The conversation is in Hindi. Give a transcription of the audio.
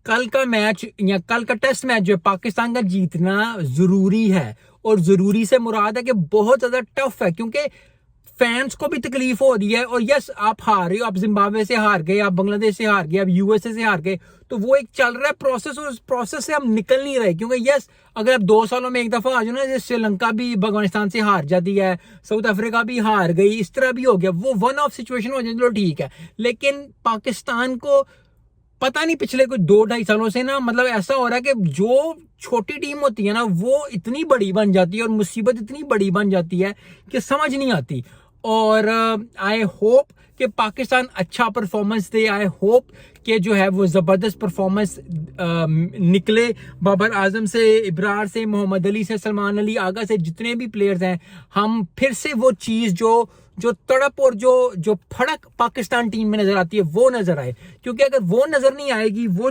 कल का मैच या कल का टेस्ट मैच जो है पाकिस्तान का जीतना जरूरी है। और जरूरी से मुराद है कि बहुत ज्यादा टफ है, क्योंकि फैंस को भी तकलीफ हो रही है। और यस, आप हार रहे हो, आप जिम्बाब्वे से हार गए, आप बांग्लादेश से हार गए, आप यूएसए से हार गए, तो वो एक चल रहा है प्रोसेस, और उस प्रोसेस से हम निकल नहीं रहे। क्योंकि यस, अगर आप 2 सालों में एक दफा आ जाओ ना, जैसे श्रीलंका भी अफगानिस्तान से हार जाती है, साउथ अफ्रीका भी हार गई, इस तरह भी हो गया, वो वन ऑफ सिचुएशन हो जाए, चलो ठीक है। लेकिन पाकिस्तान को पता नहीं पिछले कुछ 2-2.5 सालों से ना, मतलब ऐसा हो रहा है कि जो छोटी टीम होती है ना, वो इतनी बड़ी बन जाती है और मुसीबत इतनी बड़ी बन जाती है कि समझ नहीं आती। और आई होप कि पाकिस्तान अच्छा परफॉर्मेंस दे। आई होप कि जो है वो जबरदस्त परफॉर्मेंस निकले। बाबर आजम से, इब्रार से, मोहम्मद अली से, सलमान अली आगा से, जितने भी प्लेयर्स हैं, हम फिर से वो चीज जो जो तड़प और जो जो फड़क पाकिस्तान टीम में नजर आती है वो नजर आए। क्योंकि अगर वो नजर नहीं आएगी, वो